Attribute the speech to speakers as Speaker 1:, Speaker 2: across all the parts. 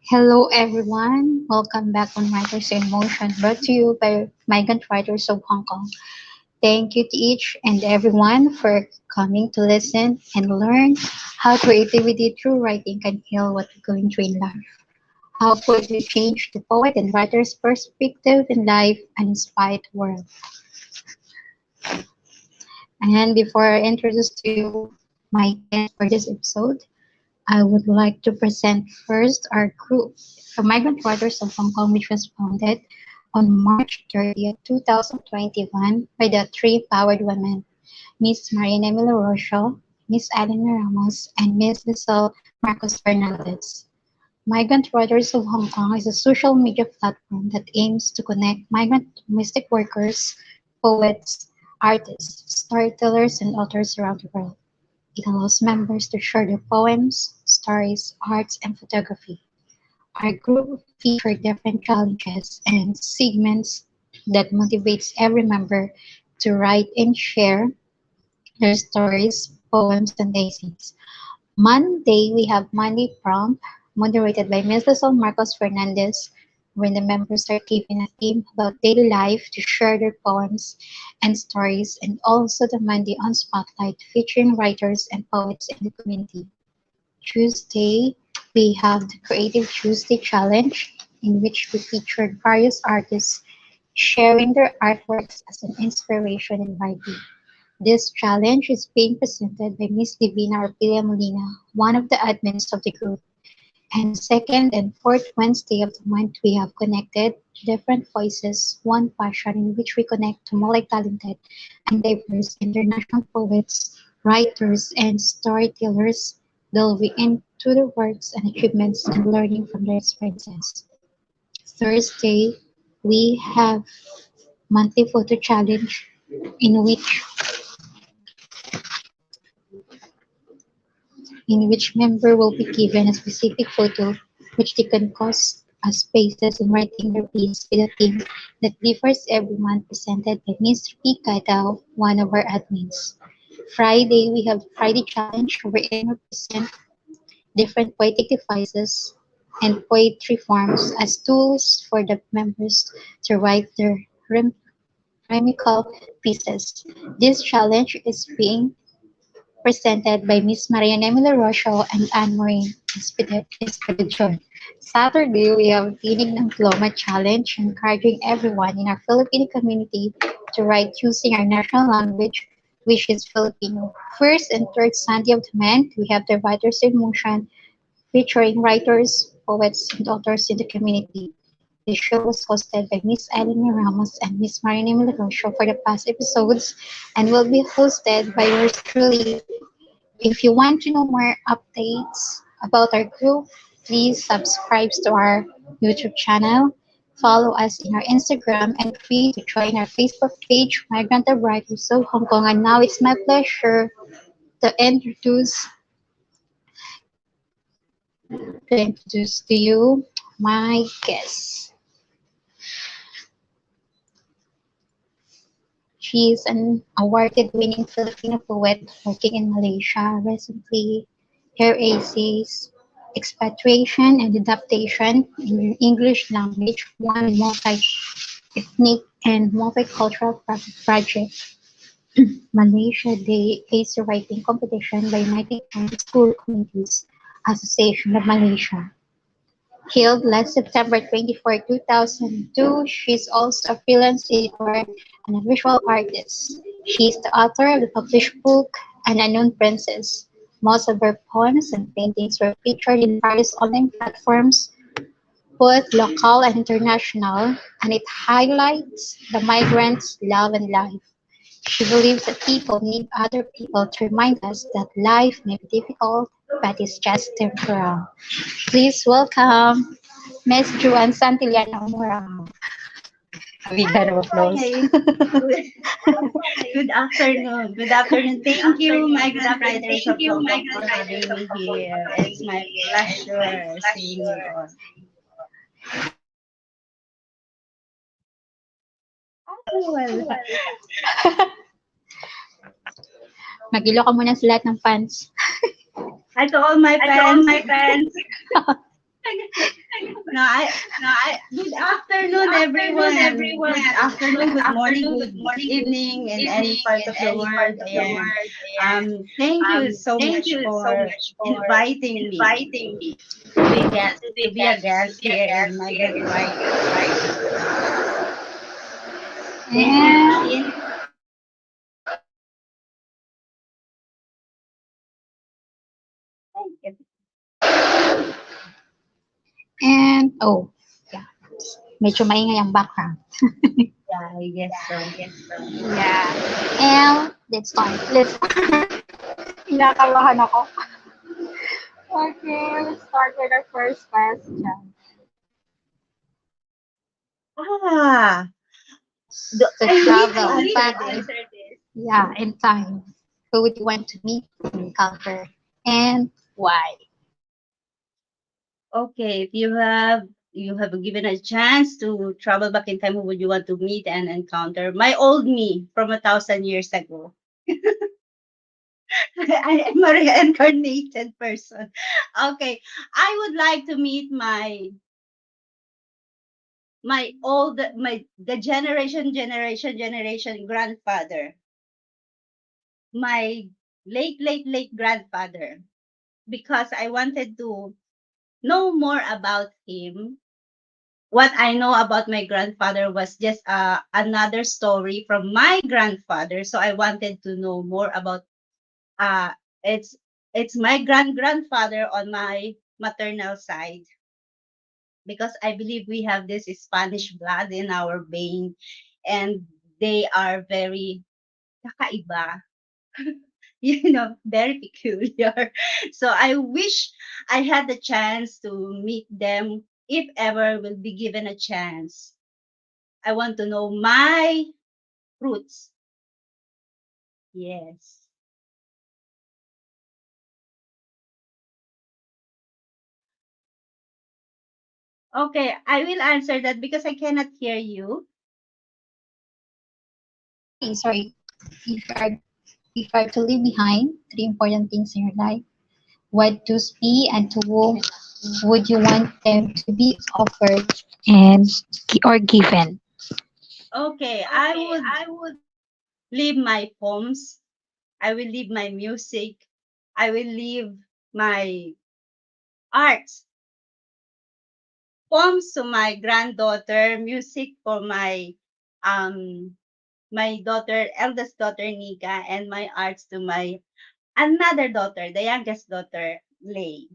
Speaker 1: Hello everyone, welcome back on Writers in Motion, brought to you by Migrant Writers of Hong Kong. Thank you to each and everyone for coming to listen and learn how creativity through writing can heal what we're going through in life. How poetry changed the poet and writer's perspective in life and inspired the world. And before I introduce to you my guest for this episode, I would like to present first our group, the Migrant Writers of Hong Kong, which was founded on March 30th, 2021 by the three powered women, Miss Mariana Milorosio, Miss Elena Ramos, and Miss Lizelle Marcos Fernandez. Migrant Writers of Hong Kong is a social media platform that aims to connect migrant domestic workers, poets, artists, storytellers, and authors around the world. It allows members to share their poems, stories, arts, and photography. Our group features different challenges and segments that motivates every member to write and share their stories, poems, and essays. Monday, we have Monday Prompt, moderated by Ms. Lizelle Marcos Fernandez, when the members are given a theme about daily life to share their poems and stories, and also the Monday on Spotlight, featuring writers and poets in the community. Tuesday, we have the Creative Tuesday Challenge, in which we featured various artists sharing their artworks as an inspiration in writing. This challenge is being presented by Miss Divina Orpilla Molina, one of the admins of the group. And the second and fourth Wednesday of the month, we have connected different voices, one passion, in which we connect to multi-talented and diverse international poets, writers, and storytellers, delving into their works and achievements and learning from their experiences. Thursday, we have monthly photo challenge, in which member will be given a specific photo which they can cause as spaces in writing their piece with a theme that differs every month, presented by Ms. 𝗞𝐾𝐑𝐿, one of our admins. Friday, we have Friday Challenge, wherein we present different poetic devices and poetry forms as tools for the members to write their rhythmical pieces. This challenge is being presented by Miss Mariana Milorosio and Anne-Marie Espedicion. Saturday, we have Tinig ng Diploma Challenge, encouraging everyone in our Filipino community to write using our national language, which is Filipino. First and third Sunday of the month, we have the Writers in Motion, featuring writers, poets, and authors in the community. The show was hosted by Miss Elena Ramos and Miss Mariana Milorosio for the past episodes, and will be hosted by yours truly. If you want to know more updates about our group, please subscribe to our YouTube channel, follow us in our Instagram, and free to join our Facebook page, Migrant Writers of Hong Kong. And now it's my pleasure to introduce to you my guest. She is an awarded-winning Filipino poet working in Malaysia. Recently, her essays, Expatriation and Adaptation in the English Language, won a multi-ethnic and multicultural project, Malaysia Day Essay Writing Competition by United Chinese School Committees Association of Malaysia. Held last September 24, 2002, she is also a freelance editor and a visual artist. She is the author of the published book, An Unknown Princess. Most of her poems and paintings were featured in various online platforms, both local and international, and it highlights the migrants' love and life. She believes that people need other people to remind us that life may be difficult, but it's just temporal. Please welcome Miss Juan Santillana Morang. A big round of applause.
Speaker 2: Hi. Good afternoon. Good afternoon. Thank you, Migrant Writers of Hong Kong, for having me here. It's my pleasure seeing you all. Oh, well.
Speaker 1: Magilo ka muna sa lahat ng fans.
Speaker 2: Hi to all my fans. No, good afternoon, everyone. Good afternoon, good morning, good evening, in any part of the world. Ayan. Thank you so much for inviting me to be a guest here in Migrant Writer. Thank you,
Speaker 1: And
Speaker 2: Jean. Thank you.
Speaker 1: and oh, yeah. Medyo maingay ang background.
Speaker 2: Yeah, I guess so.
Speaker 1: Yeah. And let's start. Kinakabahan ako. Okay, let's start with our first question.
Speaker 2: Ah,
Speaker 1: To
Speaker 2: I need to
Speaker 1: travel
Speaker 2: answer
Speaker 1: back
Speaker 2: this.
Speaker 1: yeah, in time. Who would you want to meet and encounter and why?
Speaker 2: Okay, if you have given a chance to travel back in time, who would you want to meet and encounter? My old me from 1,000 years ago. I am a reincarnated person. Okay, I would like to meet my old my the generation grandfather, my late grandfather, because I wanted to know more about him. What I know about my grandfather was just another story from my grandfather. So I wanted to know more about uh it's it's my grandfather on my maternal side, because I believe we have this Spanish blood in our vein, and they are very kakaiba, very peculiar. So I wish I had the chance to meet them if ever will be given a chance. I want to know my roots. Yes. Okay, I will answer that because I cannot hear you.
Speaker 1: Sorry. If you are if you are to leave behind three important things in your life, what to be and to whom would you want them to be offered and or given?
Speaker 2: Okay, I would leave my poems. I will leave my music. I will leave my arts. Poems to my granddaughter, music for um my eldest daughter Nika, and my arts to my another daughter, the youngest daughter, Lay.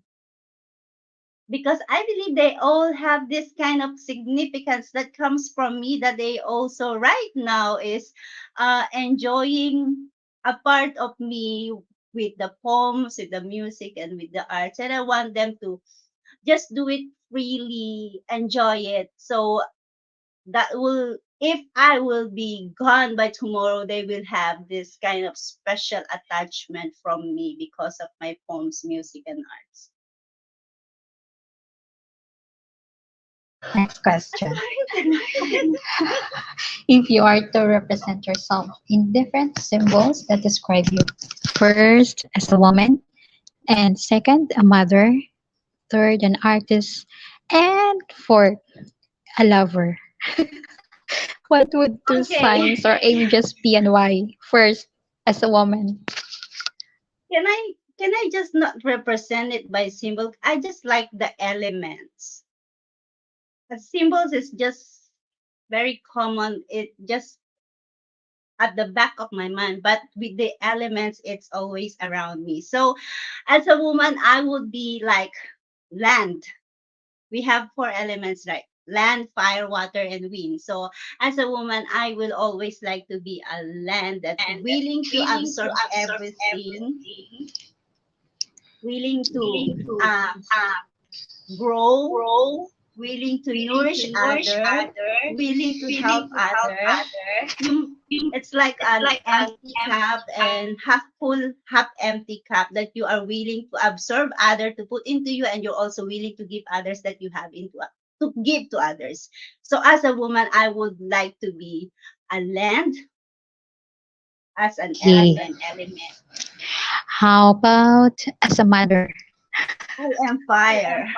Speaker 2: Because I believe they all have this kind of significance that comes from me, that they also right now is enjoying a part of me with the poems, with the music, and with the arts. And I want them to just do it freely, enjoy it. So that will, if I will be gone by tomorrow, they will have this kind of special attachment from me because of my poems, music, and arts.
Speaker 1: Next question. If you are to represent yourself in different symbols that describe you, first as a woman, and second a mother, third an artist, and fourth a lover. What would two
Speaker 2: Okay.
Speaker 1: signs or images be and why? First, as a woman.
Speaker 2: Can I just not represent it by symbol? I just like the elements. The symbols is just very common. It just at the back of my mind, but with the elements, it's always around me. So as a woman, I would be like land. We have four elements, right? Land, fire, water, and wind. So as a woman, I will always like to be a land that's willing to absorb everything, willing to uh, grow, willing to nourish other, willing to help other. You, it's like an empty cup and half full, half empty cup, that you are willing to absorb other to put into you, and you're also willing to give others that you have to give to others. So as a woman, I would like to be a land as an
Speaker 1: Okay.
Speaker 2: element.
Speaker 1: How about as a mother?
Speaker 2: I am fire.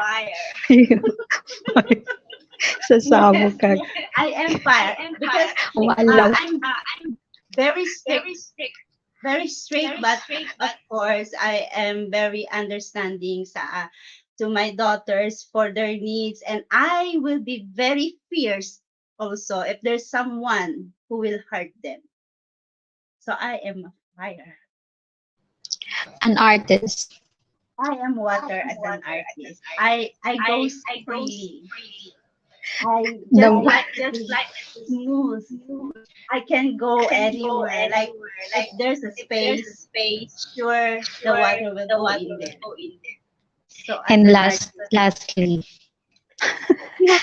Speaker 1: Sasabog ka.
Speaker 2: I am fire because
Speaker 1: Umalaw.
Speaker 2: I'm very strict, very straight, but of course I am very understanding to my daughters for their needs, and I will be very fierce also if there's someone who will hurt them. So I am a fire.
Speaker 1: An artist.
Speaker 2: I am water as an artist. I go freely. I just like smooth. I can go anywhere. Like if there's a space, sure the water will go in there. So
Speaker 1: And lastly,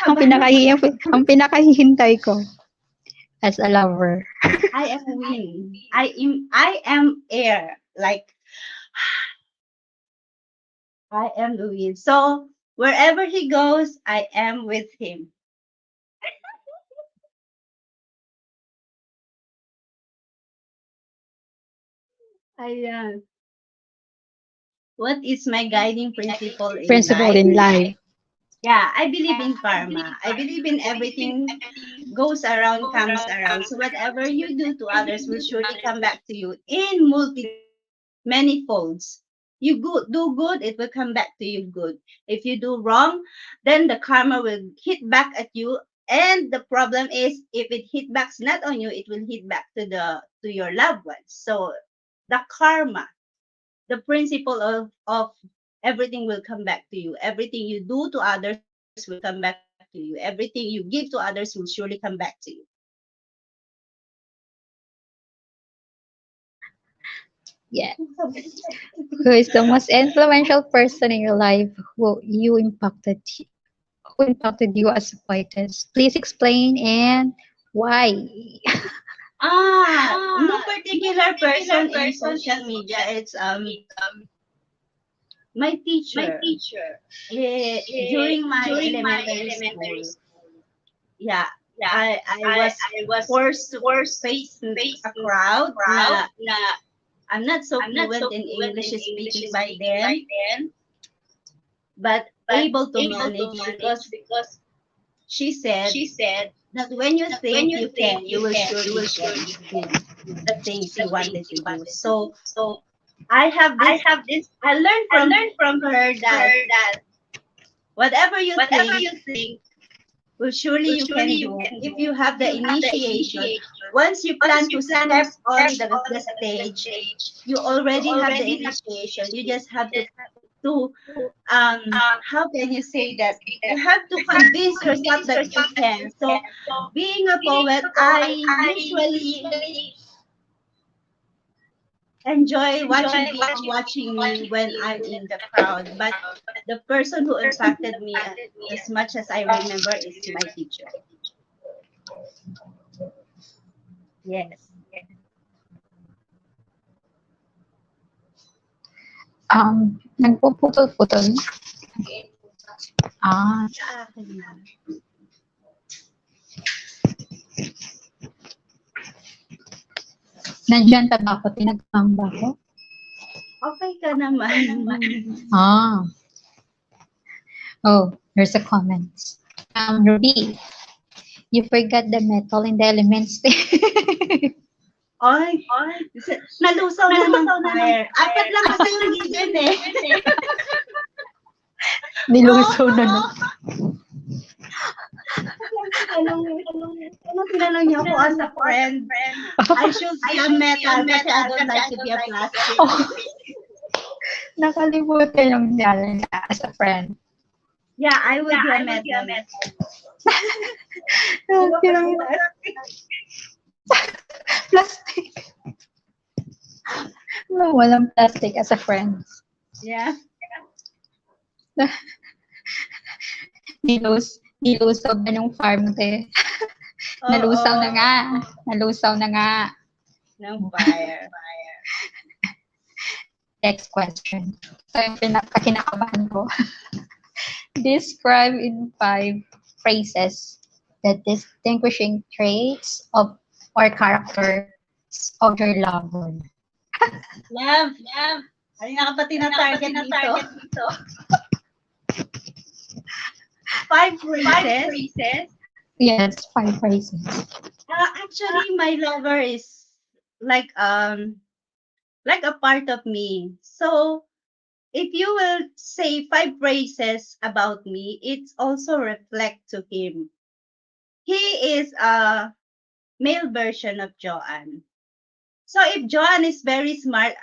Speaker 1: ang pinakahihintay ko as a lover.
Speaker 2: I am wind. I am air. Like I am the wind. So wherever he goes, I am with him. Ayan. What is my guiding principle in life? Yeah, I believe in karma. I believe in everything goes around, comes around. So whatever you do to others will surely come back to you in many folds. You do good, it will come back to you good. If you do wrong, then the karma will hit back at you. And the problem is, if it hit backs not on you, it will hit back to your loved ones. So the karma, the principle of everything will come back to you. Everything you do to others will come back to you. Everything you give to others will surely come back to you.
Speaker 1: Yeah. Who is the most influential person in your life who impacted you as a poetess? Please explain and why.
Speaker 2: No particular person in social media. It's my teacher. During my elementary school. Yeah. I was forced to face a crowd. I'm not so fluent in English speaking by then, but able to manage because she said that when you think you can, you will surely can the things you wanted to do. So I learned from her that whatever you think, well, surely you can do if you have the initiation. Once you plan to step on the stage, you already have the initiation. You just have to how can you say that? You have to convince yourself that you can. So being a poet, I usually enjoy watching people watching me when I'm in the crowd. But the person who impacted me as much as I remember is my teacher. Yes.
Speaker 1: Nagpuputol-putol.
Speaker 2: Sa akin na.
Speaker 1: Nandiyan pa ba ako? Tinagpang ba ako?
Speaker 2: Okay ka naman.
Speaker 1: Oh, there's a comment. Ruby, you forgot the metal in the elements.
Speaker 2: Ay, nalusaw na ng fire. Apat lang kasi yung given eh.
Speaker 1: Nilusaw na no.
Speaker 2: Tinanong niya ako as a friend. I should be a metal kasi I don't like to be a plastic.
Speaker 1: Nakalimutan yung challenge as a friend.
Speaker 2: Yeah, I will be a metal.
Speaker 1: Plastic. No, walang plastic as a friend.
Speaker 2: Yeah.
Speaker 1: Nilusaw ba ng farm te? Nalusaw na nga. Nalusaw na nga.
Speaker 2: No fire.
Speaker 1: Next question. So, yung kinakabahan ko. Describe in 5 phrases the distinguishing traits of or characters of your lover.
Speaker 2: Love. Ay, naka pa tina-target dito. 5 phrases.
Speaker 1: Yes, 5 phrases.
Speaker 2: Actually, my lover is like a part of me. So if you will say 5 phrases about me, it's also reflect to him. He is a male version of Joanne. So if Joanne is very smart,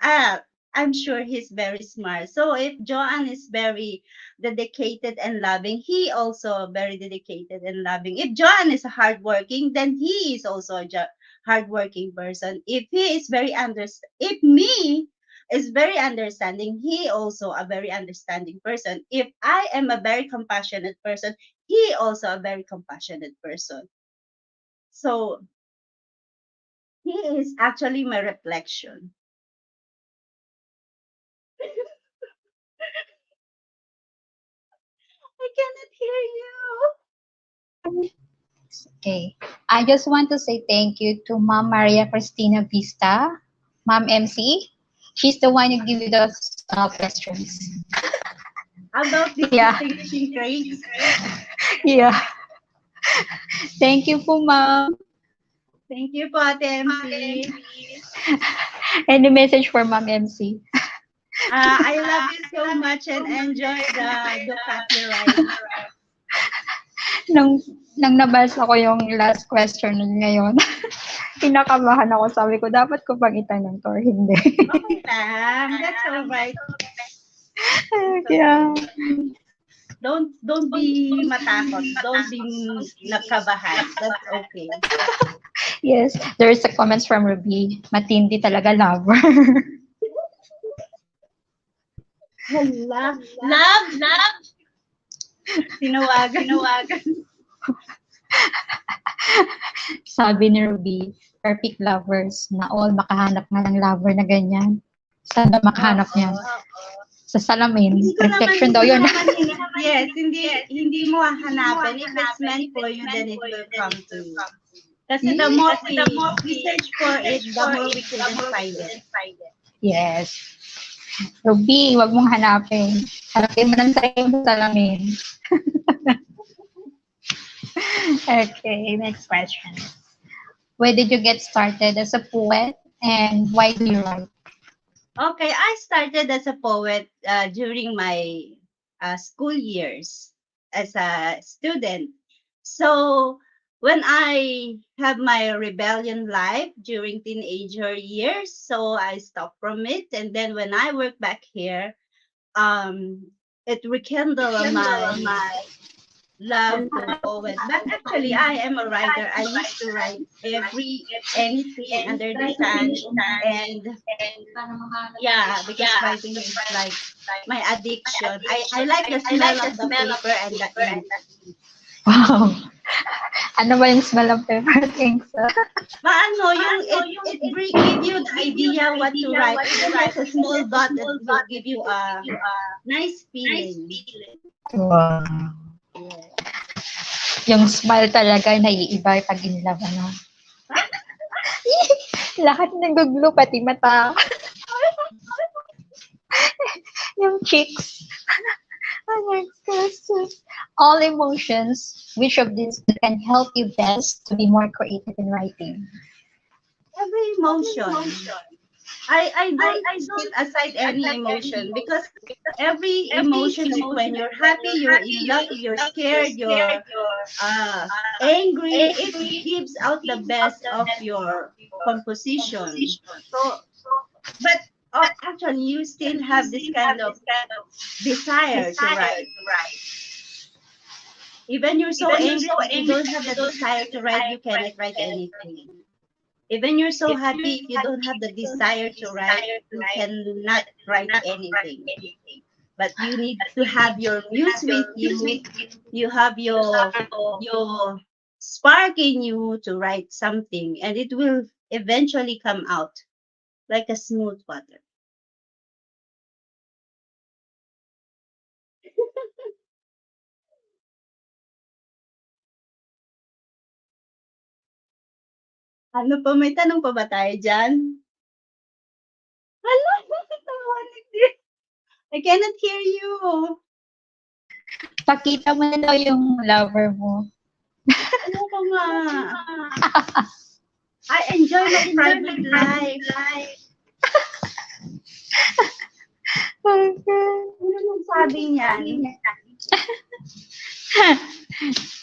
Speaker 2: I'm sure he's very smart. So if Joanne is very dedicated and loving, he also very dedicated and loving. If Joanne is hardworking, then he is also a hardworking person. If he is if me is very understanding, he also a very understanding person. If I am a very compassionate person, he also a very compassionate person. So he is actually my reflection. I cannot hear you.
Speaker 1: Okay. I just want to say thank you to Ma'am Maria Cristina Vista, Ma'am MC. She's the one who gave you those questions.
Speaker 2: About the
Speaker 1: Yeah.
Speaker 2: distinguishing traits.
Speaker 1: Yeah. Thank you po, Ma'am.
Speaker 2: Thank you po, Ate MC.
Speaker 1: Any message for Ma'am MC?
Speaker 2: I love you so much and enjoy the Ducati ride.
Speaker 1: Nang nabasa ko yung last question ngayon, kinakabahan ako. Sabi ko, dapat ko bang itanong to or hindi?
Speaker 2: Okay lang. That's all right.
Speaker 1: Yeah.
Speaker 2: Don't be matakot. Don't be nakabahan. That's okay.
Speaker 1: Yes, there's a comments from Ruby. Matindi talaga lover.
Speaker 2: Hala. Love. Tinawagan.
Speaker 1: Sabi ni Ruby, perfect lovers na all makahanap nga ng lover na ganyan. Saan ba makahanap niyan? Sa salamin. Reflection daw yun.
Speaker 2: Yes, hindi mo hahanapin. If it's meant for you, then it will come to you. Kasi the more we search for it, the more we couldn't find it.
Speaker 1: Yes. Ruby, wag mong hanapin. Hanapin mo ng sarili mo sa salamin. Okay, next question. Where did you get started as a poet and why do you write?
Speaker 2: Okay, I started as a poet during my school years as a student. So when I have my rebellion life during teenager years, so I stopped from it. And then when I work back here, it rekindled my love to poet. But actually, I am a writer. I used to write anything under the sun, and yeah, because writing is like my addiction. I like the smell of the paper and the ink.
Speaker 1: Wow. Ano ba yung smell of paper things?
Speaker 2: Paano it give you the idea what to write. Even just a small dot, it will give you a nice feeling.
Speaker 1: Wow.
Speaker 2: Yeah.
Speaker 1: Yung smile talaga naiiba pag in love, ano? Lahat naguglo, pati mata. Yung cheeks. Next question. All emotions, which of these can help you best to be more creative in writing?
Speaker 2: Every emotion. I don't set aside any emotion because every emotion, when you're happy, you're in love, you're scared, you're angry, it gives out the best of your composition. So, but actually, you still have this kind of desire to write. Even you're so angry, if you don't have the desire to write, you cannot write anything. Even you're so happy, if you don't have the desire to write, you cannot write anything. But you need to have your muse with you. You have your spark in you to write something, and it will eventually come out like a smooth water. Ano pa, may tanong pa ba tayo dyan? Hala, tawanig din. I cannot hear you.
Speaker 1: Pakita mo na daw yung lover mo.
Speaker 2: Ayoko nga. I enjoy my private life. Ano nung sabi niyan?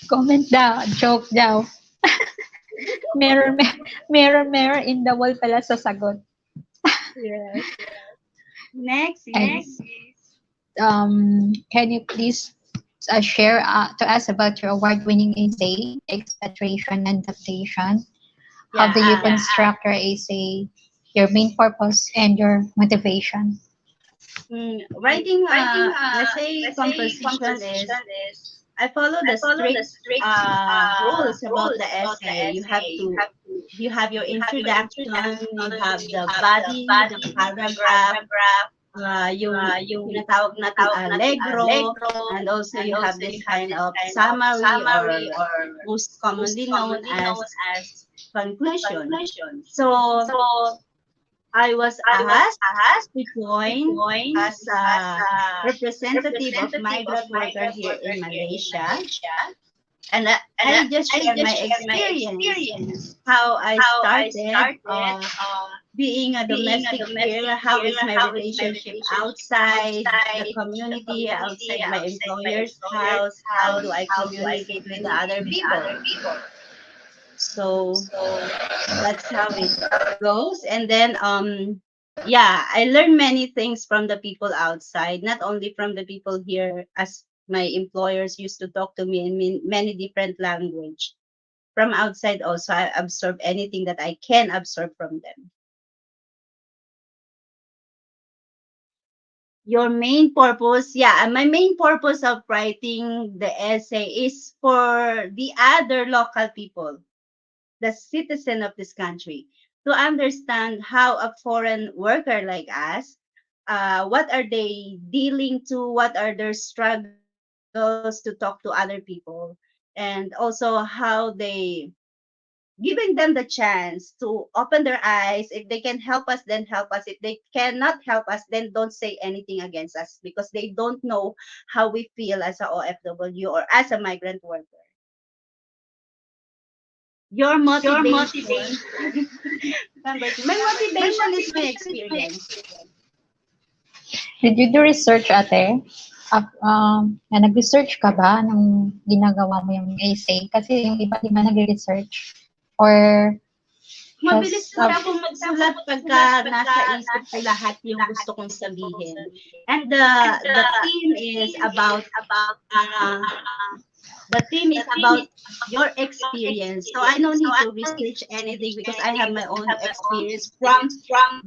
Speaker 1: Comment daw, joke daw. Mirror in the wall pala sa sagot.
Speaker 2: Yes. Next is
Speaker 1: can you please share to us about your award-winning essay, expectation and adaptation? How do you construct your essay, your main purpose, and your motivation?
Speaker 2: Writing essay composition is, I follow the strict rules about the essay. You have your introduction, you have the body, the paragraph, yung tinatawag natin allegro, and also you have this kind of summary or most commonly known as conclusion. So I was asked to join as a representative of migrant worker here in Malaysia. And I just share my experience, how I started being a domestic here, how is my relationship outside the community, outside my employer's house, how do I communicate with the other people. So that's how it goes. And then I learned many things from the people outside, not only from the people here, as my employers used to talk to me in many different language. From outside also, I absorb anything that I can absorb from them. Your main purpose, my main purpose of writing the essay is for the other local people, the citizen of this country, to understand how a foreign worker like us, what are they dealing to, what are their struggles to talk to other people, and also how they giving them the chance to open their eyes. If they can help us, then help us. If they cannot help us, then don't say anything against us, because they don't know how we feel as a OFW or as a migrant worker. Your motivation. My motivation is my experience.
Speaker 1: Did you do research, ate? Nag-research ka ba nung ginagawa mo yung essay? Kasi yung iba, di ba nag-research? Or
Speaker 2: mabilis na akong magsulat pagka nasa isip ko lahat yung gusto kong sabihin. And the theme is about your experience. So I don't need to research anything because I have my own experience from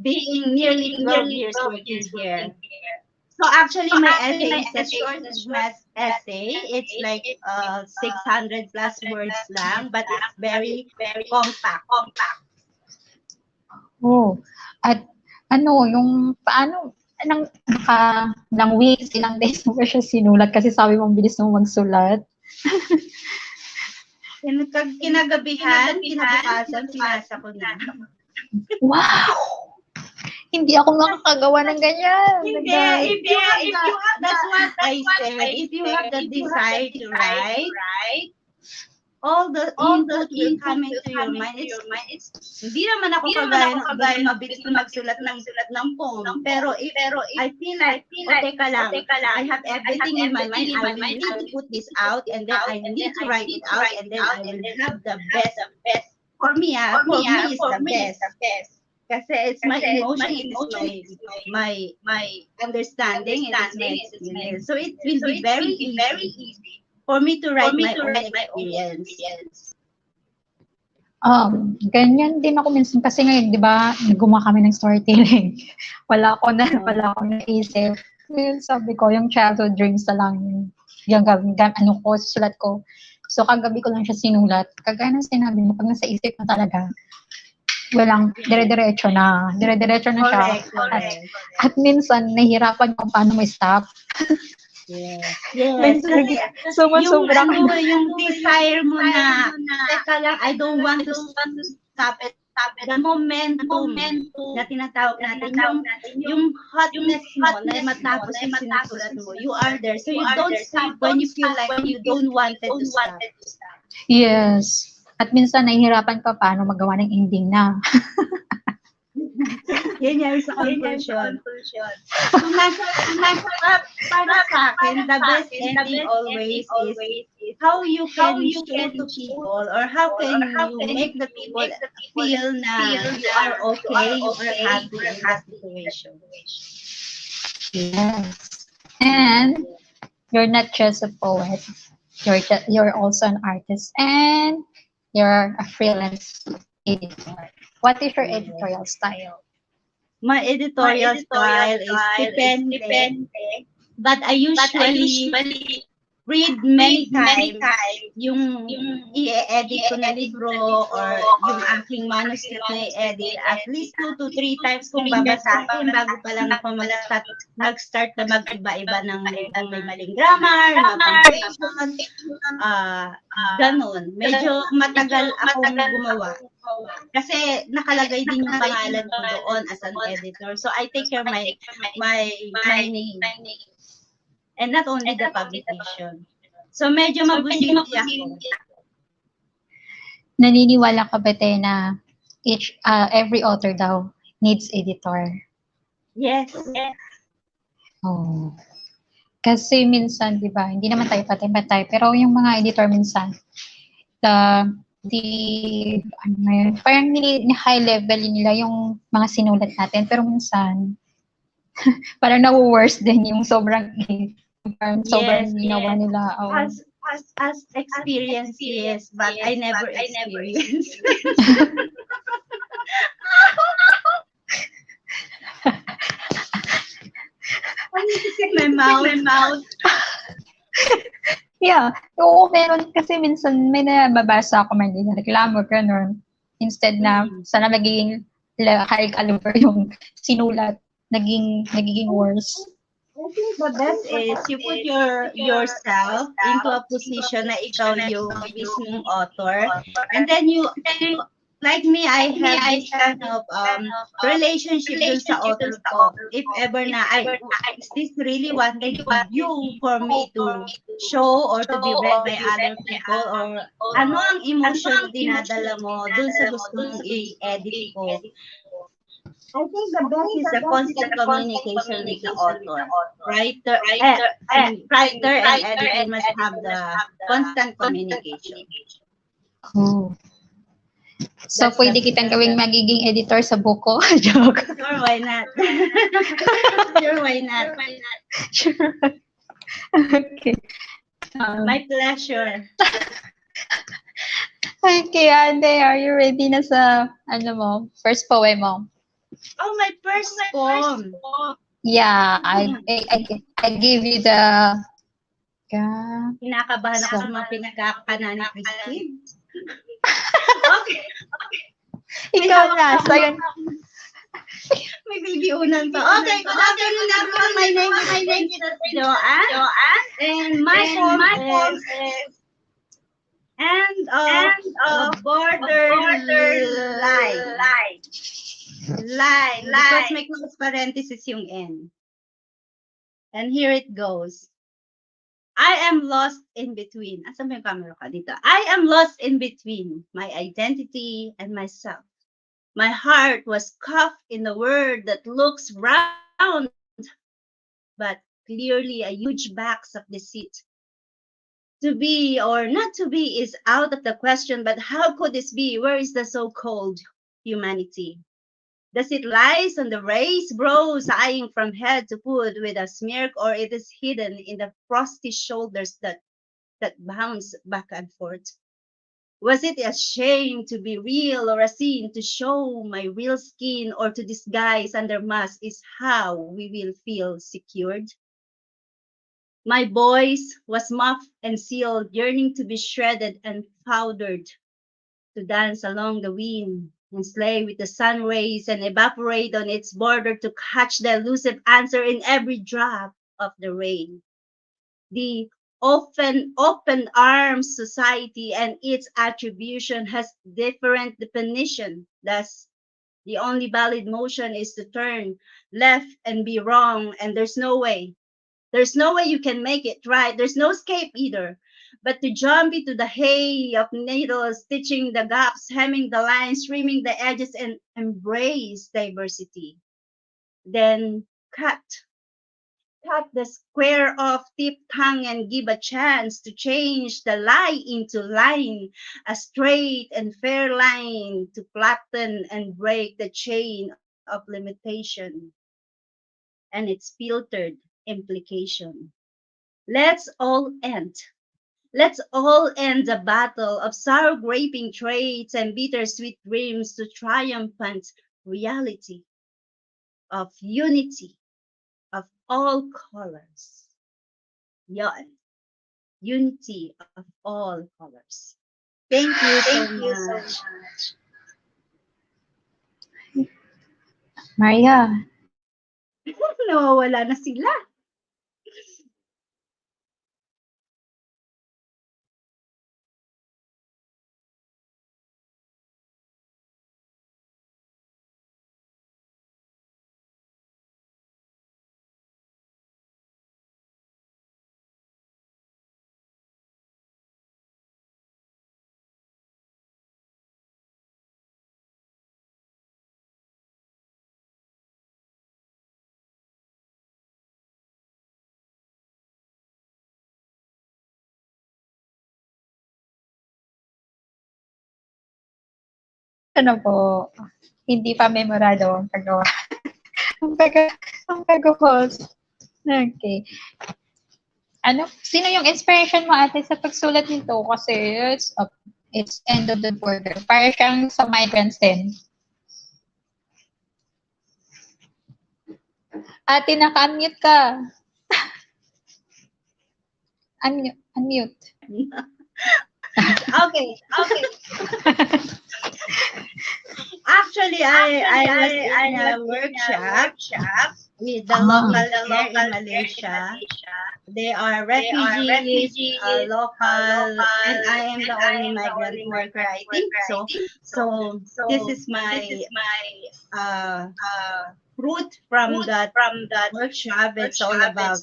Speaker 2: being nearly 12 years working here. So actually my essay is a short essay. It's like 600 plus words lang, but it's very compact.
Speaker 1: Oh, at yung paano, ilang weeks, ilang days mo ba siya sinulat? Kasi sabi mo, bilis mo magsulat.
Speaker 2: Kinagabihan, kinabukasan, sinasa ko na.
Speaker 1: Wow! Hindi ako makakagawa ng ganyan.
Speaker 2: Hindi, if you have, that's what I said. If you have the desire to write, all the input will come into your mind. Hindi naman ako kagaya ng mabilis na magsulat ng poem. Pero if I feel like, teka lang, I have everything in my mind, I will need to put this out, and then I need to write it out, and then I will have the best. For me is the best. Kasi it's my emotion, it is my understanding, it is my experience. So it will be very easy for me to write my own experience.
Speaker 1: Ganyan din ako minsan kasi ngayon, di ba, gumawa kami ng storytelling. wala ako naisip. Ngayon sabi ko, yung childhood dreams na lang, susulat ko. So kagabi ko lang siya sinulat. Kagaya ng sinabi mo, pag nasa isip na talaga, walang dire-diretso na siya.
Speaker 2: Correct.
Speaker 1: At minsan, nahihirapan kung paano mo stop.
Speaker 2: Yes.
Speaker 1: Sobrang
Speaker 2: yung desire mo na, teka lang, I don't want to stop it the momentum na tinatawag natin, yung hotness mo na matapos yung sinusulat mo, you are there. So you don't stop when you feel like you don't wanted to stop.
Speaker 1: Yes. At minsan nahihirapan ka paano magawa ng ending na.
Speaker 2: Yan yung sa conclusion. Para sa akin, the best ending always is how you can show to people or how can you make the people feel na you are okay, you are happy in that situation.
Speaker 1: Yes. And you're not just a poet. You're also an artist and you're a freelance editor. What is your editorial style?
Speaker 2: My editorial style is depende, but I usually read many times yung i-edit ko na libro or yung aking manuscript na i-edit. At least 2 to 3 times kung babasahin bago pa lang ako mag-start na mag-iba-iba ng may maling grammar, mga punctuation, ganun. Medyo matagal akong gumawa. Kasi nakalagay din yung pangalan ko doon as an editor. So I take care of my name. And not only the publication. So medyo mabusisi ako.
Speaker 1: Naniniwala ka ba tayo na every author daw needs editor?
Speaker 2: Yes.
Speaker 1: Oh. Kasi minsan, di ba, hindi naman tayo patay-patay, pero yung mga editor minsan, parang high level nila yung mga sinulat natin, pero minsan, parang na-worse din yung sobrang ginawa nila. Oh.
Speaker 2: As experience, yes, but I never experienced. I need to sit my mouth.
Speaker 1: Yeah. Oo, meron kasi minsan may nababasa ako man din reklamo, gano'n. Instead na sana magiging high caliber yung sinulat, nagiging worse.
Speaker 2: I think the best is you put yourself into a position na ikaw yung mismong author, and then you like me, I have this kind of relationship dun sa author ko. If ever na, is this really what they you for me to show or to be read by other people? Or ano ang emotion dinadala mo dun sa gusto mong i-edit ko? I think the best is the constant communication with the author. Writer and editor must have the constant communication.
Speaker 1: Oh. So, pwede kitang gawing magiging editor sa buko? Joke.
Speaker 2: Sure, why not? Sure, why not?
Speaker 1: Sure. Okay.
Speaker 2: My pleasure.
Speaker 1: Okay, Ande, are you ready na sa, first poem mo?
Speaker 2: Oh, my first poem.
Speaker 1: Yeah, I give you the...
Speaker 2: Kinakabahan ako sa mga pinagkakana ni Christine. Okay.
Speaker 1: Ikaw na. So, yun.
Speaker 2: May baby unan pa. Okay, good afternoon everyone. My name is Joanne. And my poem is End of Border Line. Because may close parenthesis yung N. And here it goes. I am lost in between. Asan ba yung camera ka dito? I am lost in between my identity and myself. My heart was cuffed in a word that looks round, but clearly a huge box of deceit. To be or not to be is out of the question, but how could this be? Where is the so-called humanity? Does it lies on the raised brows, eyeing from head to foot with a smirk, or it is hidden in the frosty shoulders that bounce back and forth? Was it a shame to be real or a sin to show my real skin, or to disguise under mask is how we will feel secured? My voice was muffled and sealed, yearning to be shredded and powdered, to dance along the wind and slay with the sun rays and evaporate on its border to catch the elusive answer in every drop of the rain. The open arms society and its attribution has different definition Thus, the only valid motion is to turn left and be wrong, and there's no way. There's no way you can make it right. There's no escape either. But to jump into the hay of needles, stitching the gaps, hemming the lines, trimming the edges, and embrace diversity. Then cut the square off tip tongue and give a chance to change the lie into line, a straight and fair line to flatten and break the chain of limitation and its filtered implication. Let's all end. Let's all end the battle of sour graping traits and bittersweet dreams to triumphant reality of unity of all colors. Yon. Unity of all colors. Thank you so much.
Speaker 1: Maria,
Speaker 2: Nawawala na sila.
Speaker 1: ano po, hindi pa memorado ang paggawa. ang pag-host. Okay. Sino yung inspiration mo ate sa pagsulat nito? Kasi it's end of the border. Para siyang sa migrants din. Ate, naka-unmute ka. Unmute.
Speaker 2: Okay. Actually, I was in a workshop with the locals there in Malaysia. They are refugees, local, and I am the only migrant worker, I think so. So this is my fruit from that workshop. It's all about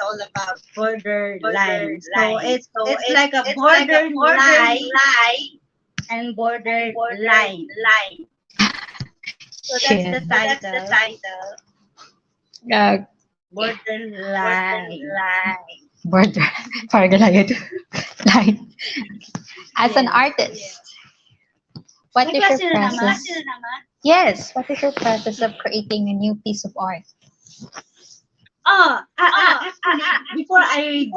Speaker 2: border lines. So it's like a border line and border line. So that's the title. Border line.
Speaker 1: Border. Parang galayo to. Line. As an artist, what is your process? Yes. What is your process of creating a new piece of art?
Speaker 2: Actually, before I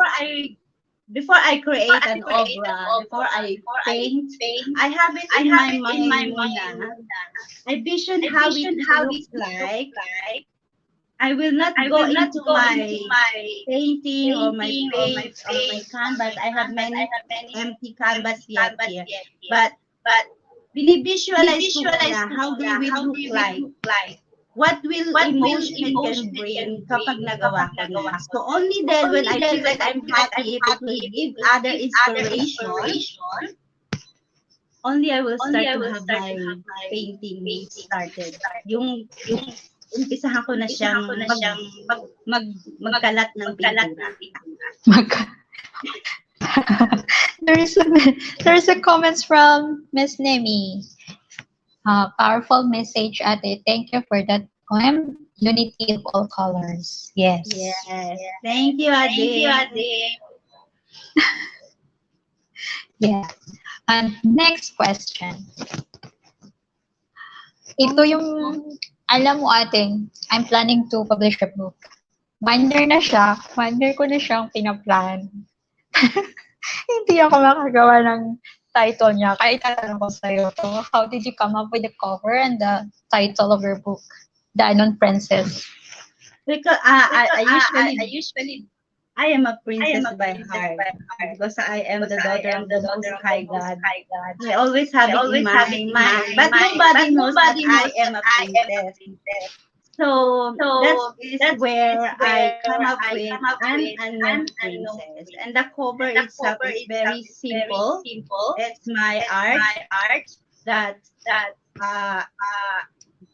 Speaker 2: create an obra, before I paint, I have it in my mind muna. I vision how it looks like. I will not go into my painting or my page or my canvas. I have many empty canvas yet here. But binivisualize ko muna how they will look like. What will emotion it can bring kapag nagawa ko na. So only then when I feel like I'm happy, if it will give other inspiration, only I will start to have my painting started. Yung umpisahan ko na siyang magkalat ng pintura.
Speaker 1: There's a comments from Miss Nemi. Powerful message, ate. Thank you for that poem. Unity of all colors. Yes.
Speaker 2: Thank you, ate.
Speaker 1: Yeah. And next question. Ito yung, alam mo ate, I'm planning to publish a book. 1 year na siya. 1 year ko na siyang pinaplan. Hindi ako makagawa ng title niya. Kaya itatanong ko sa'yo. So, how did you come up with the cover and the title of your book? The Unknown Princess.
Speaker 2: Because I usually I am a princess by heart because I am the daughter of the Most High God. I always have it in my mind, but nobody knows that I am a princess. So that's where I come up with an unknown princess. And the cover itself is very simple. It's my art that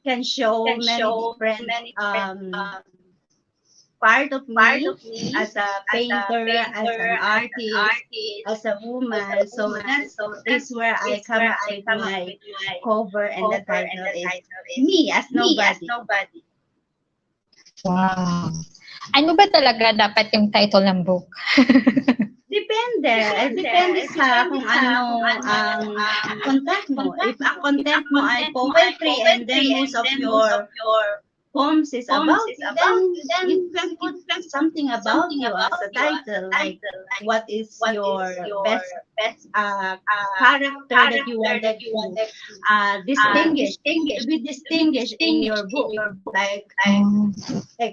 Speaker 2: can show many different part of me as a painter, as an artist, as a woman. So that is where I come up with my cover, and the title is Me as Nobody.
Speaker 1: Wow. Ano ba talaga dapat yung title ng book?
Speaker 2: Depende. Depende sa kung ano ang content mo. If ang content mo ay poetry and then most of your poems is about it, then you can put something about you as a title, like what is your best character that you wanted to distinguish, to be distinguished in your book. Like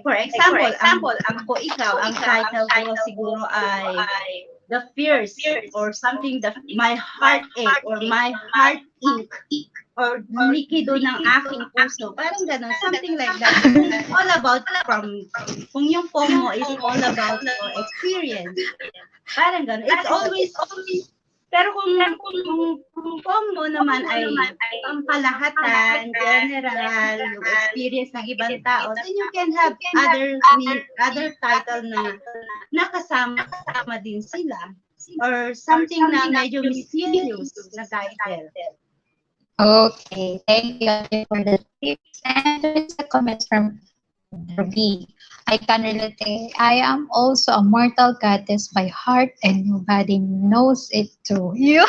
Speaker 2: for example, Ako Ikaw, ang title ko siguro ay The Fierce, or something that my heartache, or my heart ink, or likido ng aking puso. Parang gano'n, something like that. All about kung yung poem mo is all about your experience. Parang gano'n. It's always, pero kung poem mo naman ay pampalahatan, general, yung experience ng ibang tao, then you can have other title na nakasama din sila. Or something na medyo mysterious na title.
Speaker 1: Okay, thank you for the tips. And there is a comment from V. I can relate. I am also a mortal goddess by heart, and nobody knows it too. You?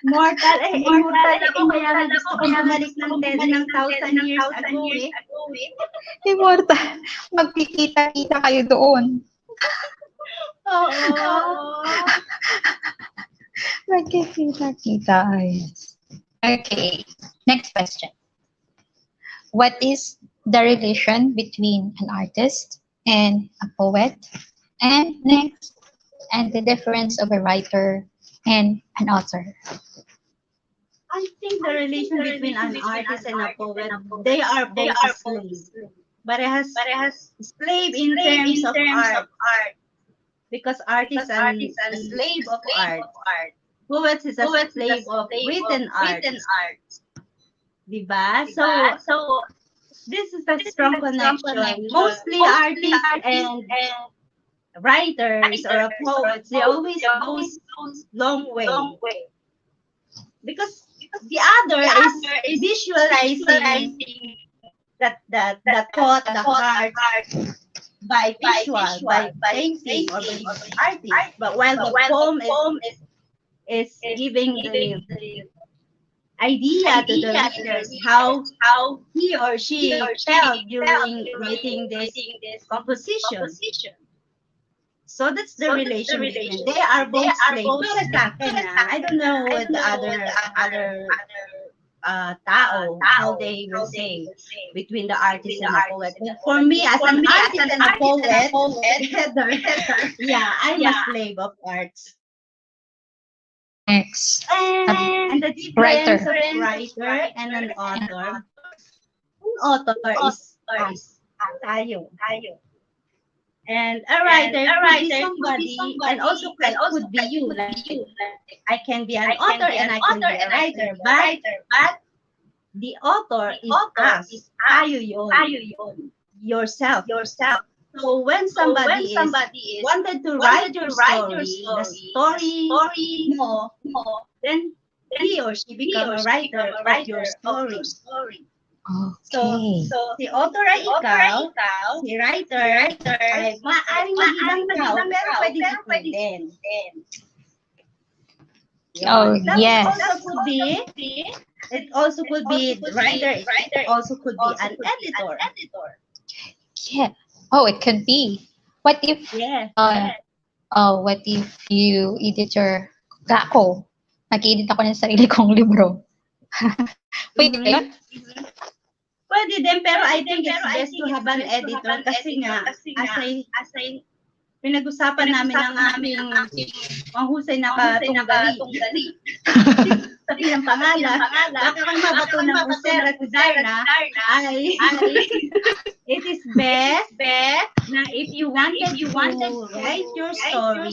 Speaker 2: Mortal ako, kaya nga gusto ko bumalik ng 1,000 years ago eh.
Speaker 1: Immortal. Magkikita-kita kayo doon.
Speaker 2: Oo.
Speaker 1: Magkikita-kita, ayos. Okay, next question. What is the relation between an artist and a poet? And next, and the difference of a writer and an author.
Speaker 2: I think the relation between an artist and a poet, they are both slaves. But it has slave in terms of art. Because artist is a slave of art. Poet is a slave of written art. Diba? So this is a strong connection. Mostly artists and writers or poets, they always go long way. Because the other is visualizing the thought, the heart by visual, by painting or by artist. But while the poem is giving the idea to the readers how he or she felt during writing this composition. So that's the relation between. They are both slaves. Para sa akin, I don't know what the other tao, how they will say between the artist and the poet. But for me, as an artist and a poet, yeah, I'm a slave of arts.
Speaker 1: Next.
Speaker 2: And the difference of a writer and an author. An author is tayo. And a writer could be somebody, and also could be you. Like, I can be an author and I can be a writer, but the author is us. Tayo yun. Yourself. So when somebody is wanted to write your story, the story mo, then he or she become a writer of your story.
Speaker 1: Okay.
Speaker 2: So si author ay ikaw, si writer ay maaaring maging ikaw, pero pwede din.
Speaker 1: Oh, yes.
Speaker 2: It also could be writer. It also could be an editor.
Speaker 1: Yeah. Oh, it could be. What if? What if you editor? Ako, nag-edit ako ng sarili kong libro. Pwede yun?
Speaker 2: Pwede din, pero I think it's best to have an editor kasi nga, as I pinag-usapan namin ng aming mahusay na katunggali. sabihin ng pangalan, baka kang mabato ng User at Darna, ay it is best na if you wanted to write your story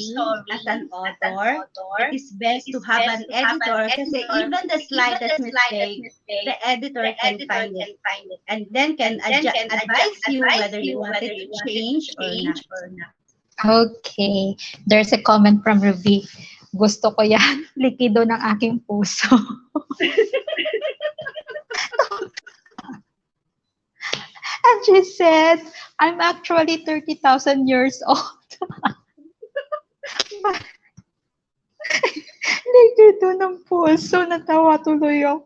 Speaker 2: as an author, it is best to have an editor kasi even the slightest mistake, the editor can find it and then can advise you whether you want it to change or not.
Speaker 1: Okay. There's a comment from Ruby. Gusto ko yan. Likido ng aking puso. And she said, I'm actually 30,000 years old. Likido ng puso. Natawa tuloy ako.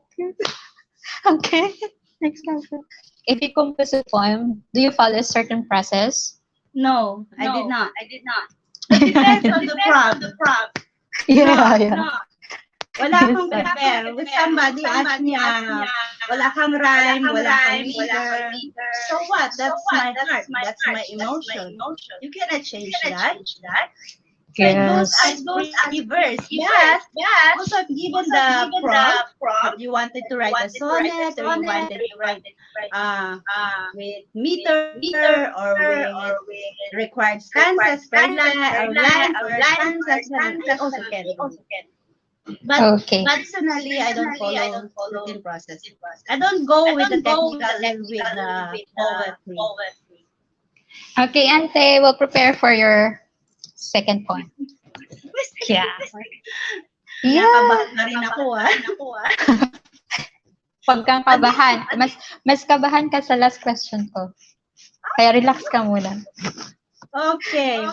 Speaker 1: Okay. Next question. If you compose a poem, do you follow a certain process?
Speaker 2: No, I did not. It depends on the prompt.
Speaker 1: Yeah.
Speaker 2: Wala akong prepare. With somebody ask me, wala kang rhyme, wala kang meter. So what? That's my heart. That's my emotion. You cannot change that. So it goes as reverse. Yes. Also, given the prompt, you wanted to write a sonnet, or you wanted to write with meter, or with required stanzas per line, or line per stanzas, it also can. But personally, I don't follow certain process. I don't go with the technical and with the poetry.
Speaker 1: Okay, Ante, we'll prepare for your second point. Yeah.
Speaker 2: Nakabahan na rin ako,
Speaker 1: Pag kang kabahan, mas kabahan ka sa last question ko. Kaya relax ka muna.
Speaker 2: Okay.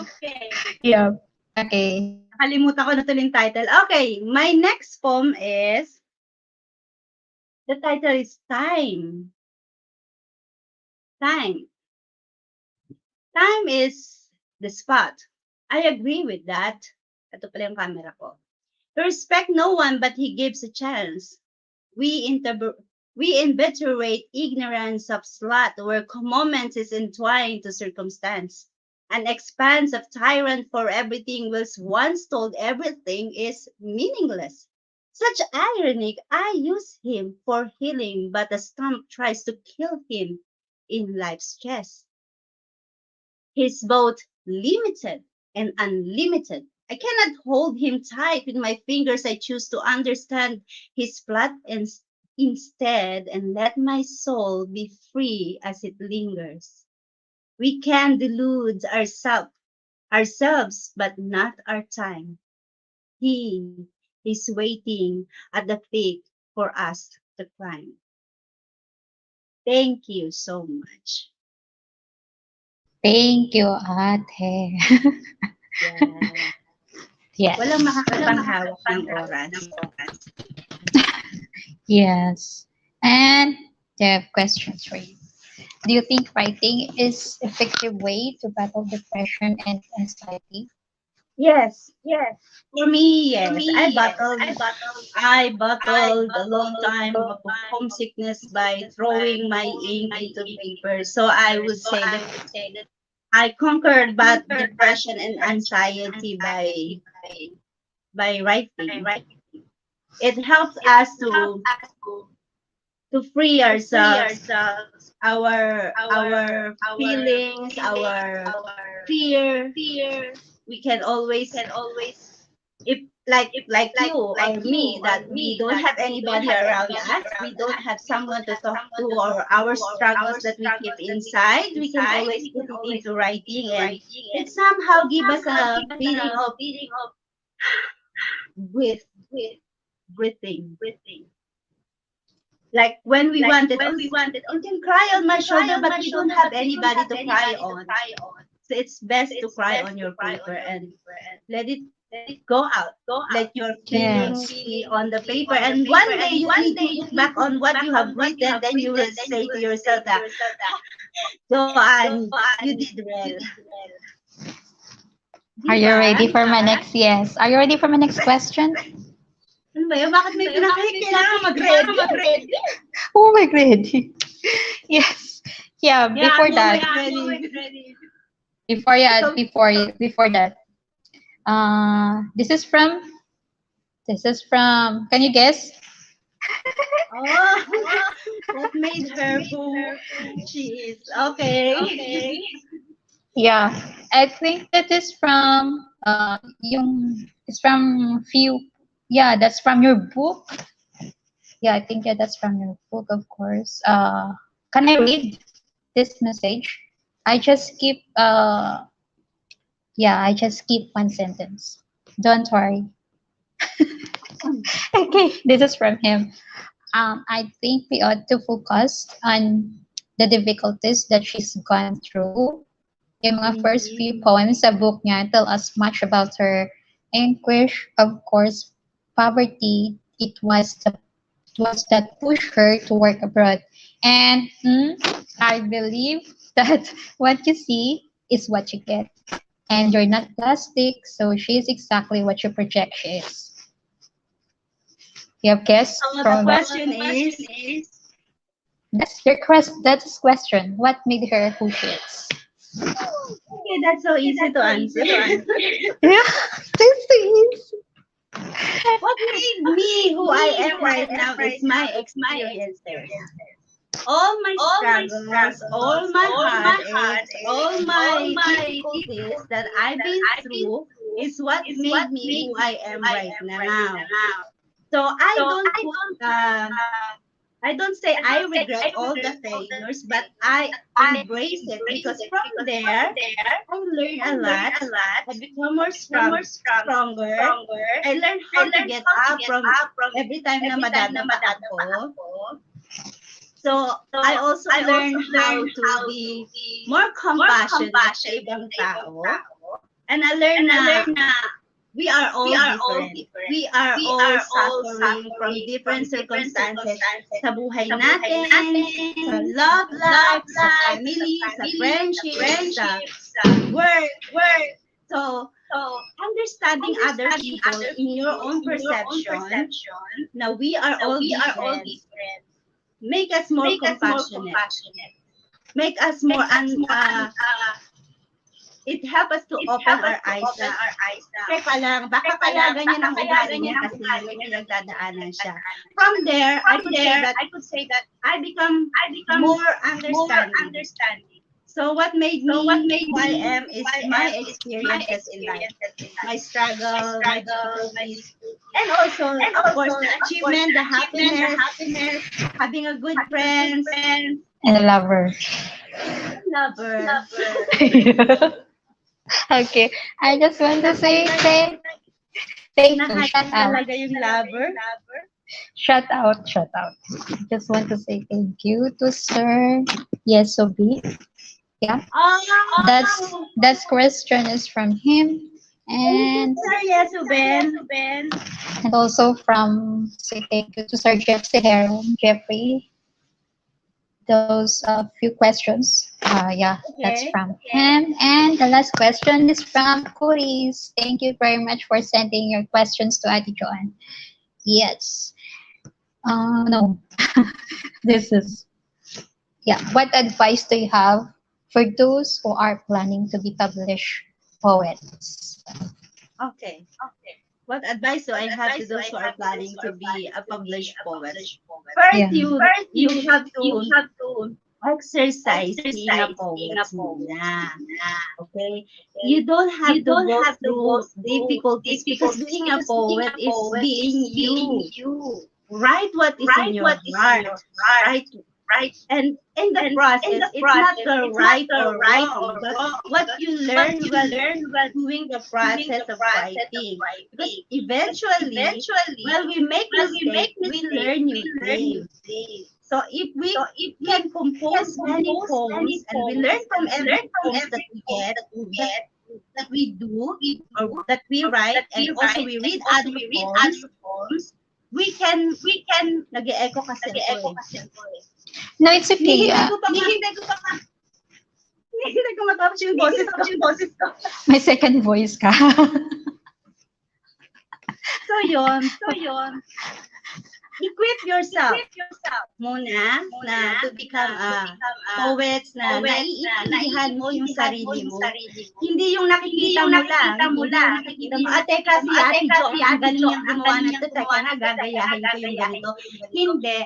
Speaker 1: Yeah. Okay.
Speaker 2: Nakalimutan ko na tuloy yung title. Okay, my next poem is, the title is Time. Time is the spot. I agree with that. Ito pala yung camera ko. To respect no one but he gives a chance. We inveterate ignorance of slot where moments is entwined to circumstance. An expanse of tyrant for everything whilst once told everything is meaningless. Such irony, I use him for healing, but the stump tries to kill him in life's chess. He's both limited and unlimited. I cannot hold him tight with my fingers. I choose to understand his plot instead and let my soul be free as it lingers. We can delude ourselves, but not our time. He is waiting at the peak for us to climb. Thank you so much.
Speaker 1: Thank you, Ate. Yes.
Speaker 2: Walang makakapanghawak ng oras.
Speaker 1: Yes. And I have questions for you. Do you think writing is an effective way to battle depression and anxiety?
Speaker 2: Yes. For me, yes. I battled a long time of homesickness by throwing my ink into paper. So I would say that I conquered both depression and anxiety by writing. It helps us to free ourselves, our feelings, our fear. We can always, if like you or me, that we don't have anybody around us, we don't have someone to talk to, or our struggles that we keep inside, we can always put it into writing, and it somehow give us a feeling of breathing. Like when we wanted, you can cry on my shoulder, but we don't have anybody to cry on. So it's best to cry on your paper and let it go out. Let your feelings be on the paper. And one day you need to look back on what you have written, then you will say to yourself that, Joanne, you did well.
Speaker 1: Are you ready for my next? Yes. Are you ready for my next question?
Speaker 2: Ano ba yun? Bakit may kailangan mag-ready?
Speaker 1: Oh, my ready. Yes. Yeah, before that. Before that. This is from This is from, can you guess?
Speaker 2: Oh, what made her who she is? Okay.
Speaker 1: Yeah, I think that is from it's from few, yeah, that's from your book. Yeah, I think, yeah, that's from your book, of course. Can I read this message? I just keep yeah, I just keep one sentence. Don't worry. Okay, this is from him. I think we ought to focus on the difficulties that she's gone through. Yung mga first few
Speaker 2: Mhm.
Speaker 1: poems sa book niya tell us much about her anguish, of course, poverty. It was that pushed her to work abroad. And I believe that what you see is what you get. And you're not plastic, so she is exactly what you project she is. You have guessed
Speaker 2: So the
Speaker 1: from that?
Speaker 2: question is,
Speaker 1: That's his question. What made her who she is?
Speaker 2: okay, that's so easy to answer.
Speaker 1: Yeah, this is.
Speaker 2: What made me who I am right now is my experiences. All my struggles, all my heartaches, all my difficulties that I've been through is what made me who I am right now. So I don't say I regret all the failures, but I embrace it because from there I learn a lot. I become more stronger. I learn how to get up from every time na madadapa ako. So I also learn how to be more compassionate sa ibang tao. And I learn na we are all different. We are all suffering from different circumstances sa buhay natin, sa love life, sa family, sa friendship, sa work. So, understanding other people in your own perception, na we are all different, make us more compassionate, make us more it helps us to open our eyes na, teka lang, baka kaya ganyan ang ugali niya kasi may pinagdadaanan siya. From there, I could say that I become more understanding. So what made me who I am is my experiences in life, my struggle, my difficulties, and also, of course, the achievement, the happiness, having a good friends,
Speaker 1: And a lover.
Speaker 2: lover.
Speaker 1: Okay, I just want to say thank you.
Speaker 2: Nahati
Speaker 1: Shout out.
Speaker 2: talaga yung lover.
Speaker 1: Shout out. I just want to say thank you to Sir Yesobi. Yeah,
Speaker 2: Oh,
Speaker 1: that's question is from him, and
Speaker 2: Sir Yesuben.
Speaker 1: also from say thank you to Sir Jeffrey. Those few questions. Yeah, that's
Speaker 2: Okay.
Speaker 1: from him. And the last question is from Kuris. Thank you very much for sending your questions to Ate Joanne. Yes. No. This is, yeah. What advice do you have for those who are planning to be published poets?
Speaker 2: Okay. What advice do I have to those who are planning to be a published poet?
Speaker 1: Yeah.
Speaker 2: First, you have to exercise being a poet muna. Okay? You don't have to go through difficulties because being a poet is being you. Write what is in your heart. Right? And in the process, it's not the right or wrong, but what you learn while doing the process of writing. Because eventually, while we make mistakes, we learn new things. So if we can compose many poems and we learn from every poems that we get, that we do, or that we write, and also we read other poems, we can nag-e-echo kasi ako eh.
Speaker 1: No, it's okay.
Speaker 2: Hindi ko matapos yung boses ko.
Speaker 1: My second voice ka.
Speaker 2: So yun. equip yourself muna na to become poets na naiintindihan mo yung sarili mo. Hindi yung nakikita mo lang. Hindi yung nakikita mo, teka si Ate Jo, ang galing niyang gumawa na ito, teka nga, gagayahin ko yung ganito. Hindi.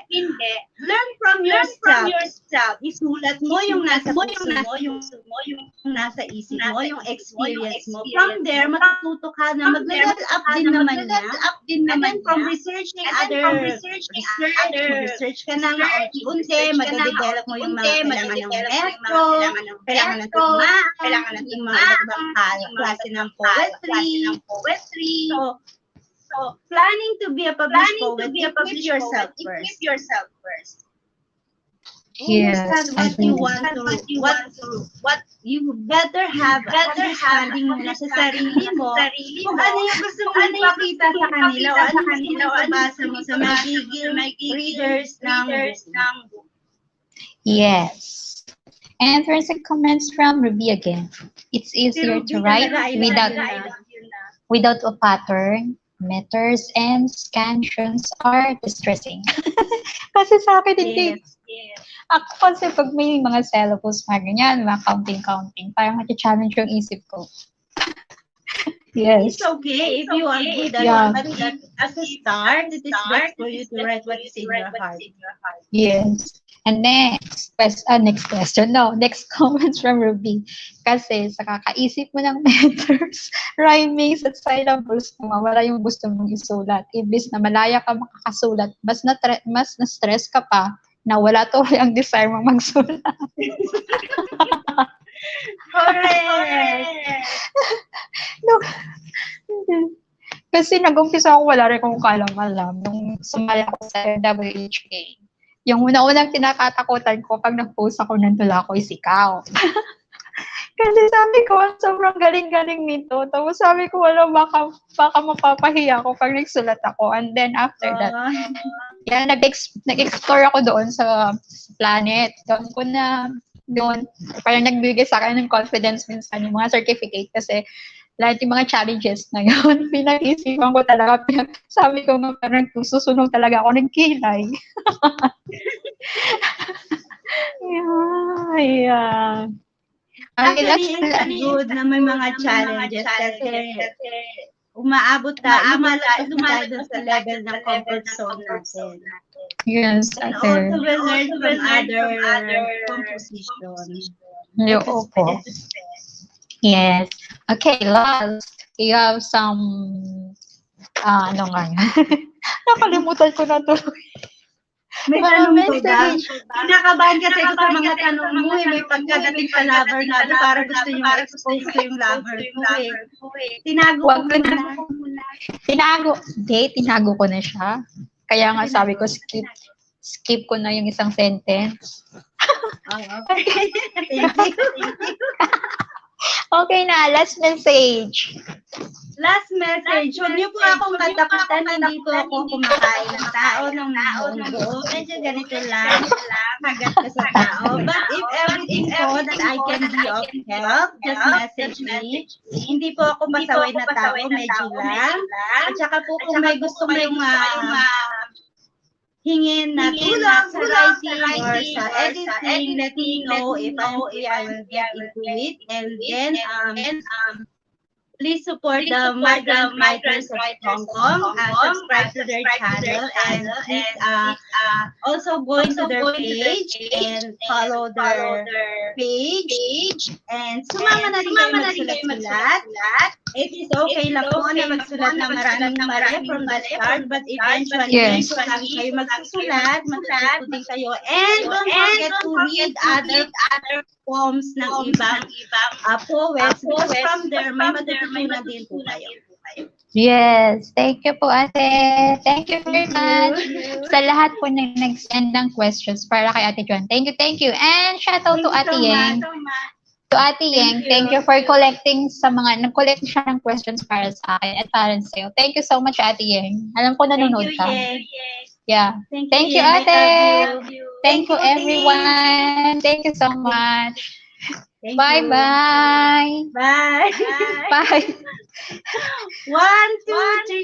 Speaker 2: Learn from yourself. Isulat mo yung nasa puso mo, yung nasa isip mo, yung experience mo. From there, matututo ka na mag-level up din naman niya. And then from researching research ka na unti-unti, mag-develop mo yung mga kailangan ng metro, kailangan ng tugmaan, yung mga ibang klase ng poetry. So, planning to be a published poet, equip yourself first.
Speaker 1: Yes,
Speaker 2: Understand what you better have understanding mo na sa sarili mo kung ano yung gusto mong ipakita sa kanila o ano yung gusto mong ipabasa mo sa magiging readers ng book.
Speaker 1: Yes. And there's a comments from Ruby again. It's easier to write without a pattern. Meters and scansions are distressing. Kasi sa akin, hindi. Ako kasi pag may mga syllables, mga ganyan, mga counting, parang nati-challenge yung isip ko. Yes.
Speaker 2: It's okay if you are good at it, but as a start, it is best for you to write what is in your heart.
Speaker 1: Yes. And next comments from Ruby. Kasi sa kakaisip mo ng meters, rhymings at syllables, mawala yung gusto mong isulat. Ibis na malaya ka makakasulat, mas na-stress ka pa na wala tuloy ang desire mong magsulat.
Speaker 2: Correct!
Speaker 1: No. Kasi nag-umpisa ako, wala rin kong kalam-alam nung sumali ako sa 𝗏𝐻𝐄. Yung unang kinakatakutan ko pag nag-post ako ng tula ko is ikaw. Kasi sabi ko, sobrang galing-galing nito. Tapos sabi ko, wala, baka mapapahiya ako pag nagsulat ako. And then after that, nag-explore ako doon sa planet. Doon, parang nagbigay sa akin ng confidence minsan yung mga certificate kasi lahat yung mga challenges na yun, pinag-isipan ko talaga. Sabi ko nga, parang susunod talaga ako ng kilay. Yeah.
Speaker 2: Actually, it's good na may mga challenges kasi lumalabas tayo sa level ng comfort zone natin.
Speaker 1: Yes,
Speaker 2: and also we learn from other compositions.
Speaker 1: Opo. Yes. Okay, last. You have some, ano nga yun? Nakalimutan ko na tuloy.
Speaker 2: May tanong ko ba? Kinakabahan kasi ko sa mga tanong mo eh. May pagkadating sa lover na para gusto nyo ma-expose ko yung lover ko eh. Tinago ko muna. Tinago ko na siya. Kaya nga sabi ko, skip ko na yung isang sentence. Okay. Thank you.
Speaker 1: Okay na, last message.
Speaker 2: Huwag niyo po akong katakutan, hindi po ako kumakain ng tao ng buo. Medyo ganito lang, hagat ka sa tao. But if everything po that I can be of help, just message me. Hindi po ako pasaway na tao, medyo lang. At saka po kung may gusto kayong hingin na tulong sa writing or sa editing, let me know if I will get into it. And then, please support the Migrant Writers of Hong Kong. Subscribe to their channel and please also go into their page and follow their page. And sumama na rin kayo magsulat-sulat. It is okay lang po na magsulat na maraming from the start, but eventually, lagi kayo magsusulat, matututin kayo. And don't forget to read other poems ng ibang poets because from there, may matututunan din po kayo.
Speaker 1: Yes, thank you po ate. Thank you very much sa lahat po na nag-send ng questions para kay Ate Joan. Thank you. And shout out to Ate Yeng. To Ate Yeng, thank you for nag-collect siya ng questions para sa akin at para sa'yo. Thank you so much, Ate Yeng. Alam ko nanonood ka. Yeah. Thank you, Ate. Thank you, everyone. Thank you so much. Bye-bye.
Speaker 2: Bye.
Speaker 1: Bye.
Speaker 2: 1, 2, 3.